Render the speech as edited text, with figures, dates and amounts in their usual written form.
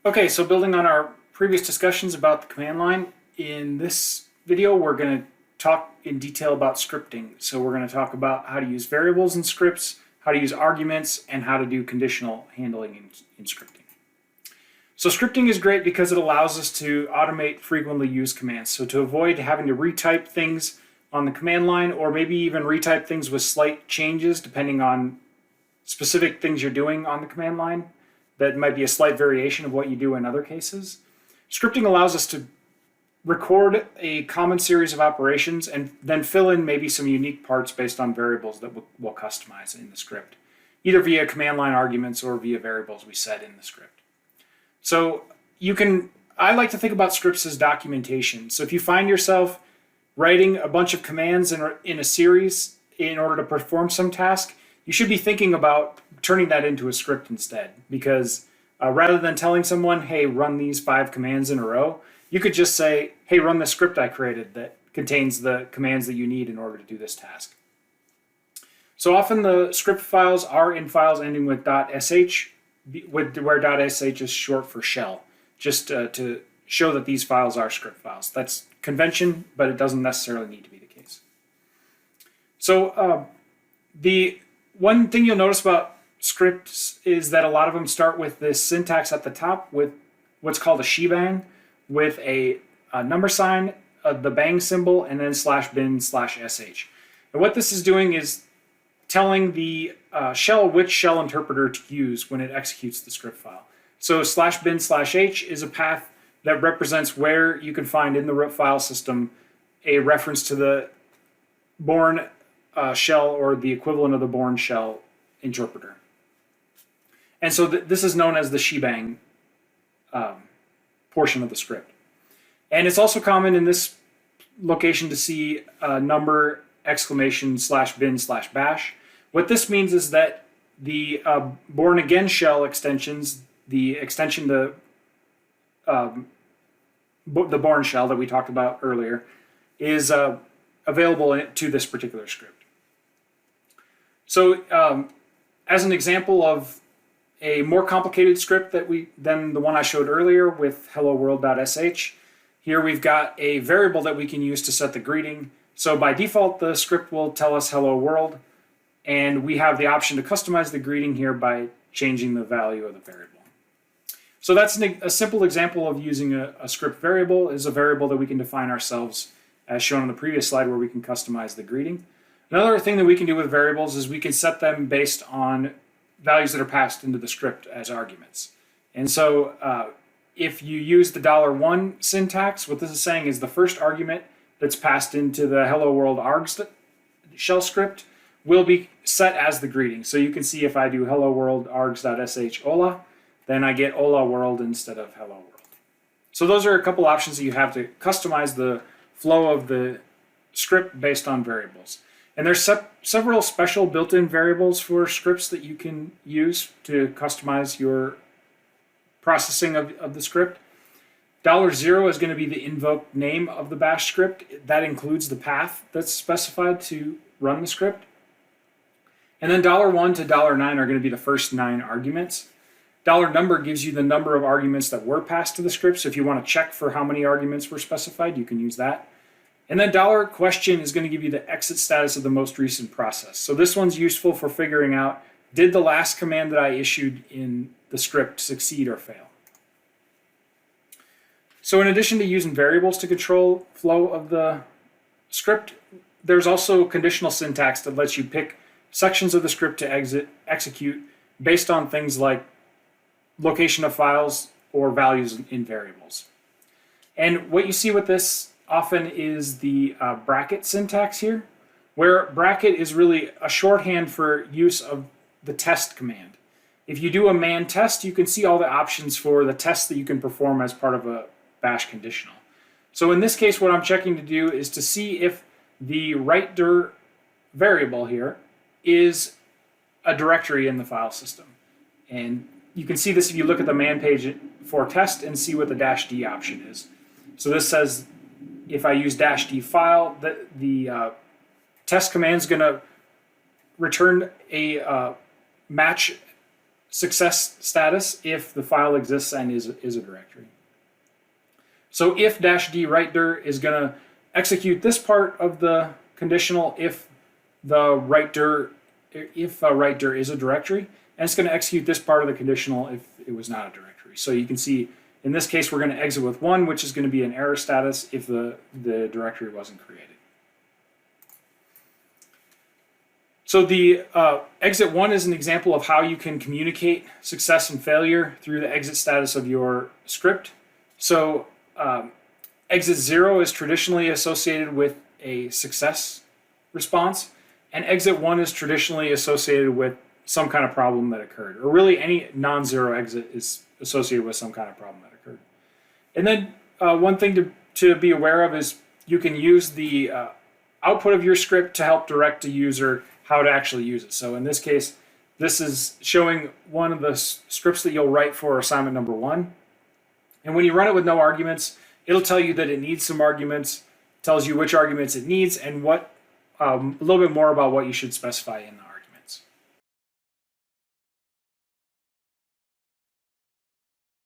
Okay, so building on our previous discussions about the command line, in this video we're going to talk in detail about scripting. So we're going to talk about how to use variables in scripts, how to use arguments, and how to do conditional handling in scripting. So scripting is great because it allows us to automate frequently used commands. So to avoid having to retype things on the command line, or maybe even retype things with slight changes depending on specific things you're doing on the command line, that might be a slight variation of what you do in other cases. Scripting allows us to record a common series of operations and then fill in maybe some unique parts based on variables that we'll customize in the script, either via command line arguments or via variables we set in the script. So I like to think about scripts as documentation. So if you find yourself writing a bunch of commands in a series in order to perform some task, you should be thinking about turning that into a script instead, because rather than telling someone, hey, run these 5 commands in a row, you could just say, hey, run the script I created that contains the commands that you need in order to do this task. So often the script files are in files ending with .sh, where .sh is short for shell, just to show that these files are script files. That's convention, but it doesn't necessarily need to be the case. So the one thing you'll notice about scripts is that a lot of them start with this syntax at the top with what's called a shebang, with a number sign, the bang symbol, and then /bin/sh. And what this is doing is telling the shell which shell interpreter to use when it executes the script file. So /bin/h is a path that represents where you can find in the root file system a reference to the Bourne shell or the equivalent of the Bourne shell interpreter. And so this is known as the shebang portion of the script. And it's also common in this location to see number !bin/bash. What this means is that the Bourne again shell extensions, the extension the Bourne shell that we talked about earlier, is available to this particular script. So as an example of a more complicated script than the one I showed earlier with hello world.sh, here we've got a variable that we can use to set the greeting. So by default, the script will tell us hello world, and we have the option to customize the greeting here by changing the value of the variable. So that's a simple example of using a script variable, is a variable that we can define ourselves, as shown on the previous slide, where we can customize the greeting. Another thing that we can do with variables is we can set them based on values that are passed into the script as arguments. And so if you use the $1 syntax, what this is saying is the first argument that's passed into the hello world args shell script will be set as the greeting. So you can see if I do hello world args.sh hola, then I get hola world instead of hello world. So those are a couple options that you have to customize the flow of the script based on variables. And there's several special built-in variables for scripts that you can use to customize your processing of the script. $0 is going to be the invoked name of the bash script. That includes the path that's specified to run the script. And then $1 to $9 are going to be the first 9 arguments. $number gives you the number of arguments that were passed to the script. So if you want to check for how many arguments were specified, you can use that. And then $question is going to give you the exit status of the most recent process. So this one's useful for figuring out, did the last command that I issued in the script succeed or fail? So in addition to using variables to control flow of the script, there's also conditional syntax that lets you pick sections of the script to execute based on things like location of files or values in variables. And what you see with this often is the bracket syntax here, where bracket is really a shorthand for use of the test command. If you do a man test, you can see all the options for the test that you can perform as part of a bash conditional. So in this case, what I'm checking to do is to see if the write_dir variable here is a directory in the file system. And you can see this if you look at the man page for test and see what the -d option is. So this says if I use -d file, the test command is going to return a match success status if the file exists and is a directory. So if -d write dir is going to execute this part of the conditional if write dir is a directory, and it's going to execute this part of the conditional if it was not a directory. So you can see in this case we're going to exit with 1, which is going to be an error status if the directory wasn't created. So the exit 1 is an example of how you can communicate success and failure through the exit status of your script. So exit 0 is traditionally associated with a success response, and exit 1 is traditionally associated with some kind of problem that occurred, or really any non-zero exit is associated with some kind of problem that occurred. And then one thing to be aware of is you can use the output of your script to help direct a user how to actually use it. So in this case, this is showing one of the scripts that you'll write for assignment number 1. And when you run it with no arguments, it'll tell you that it needs some arguments, tells you which arguments it needs, and what a little bit more about what you should specify in the argument.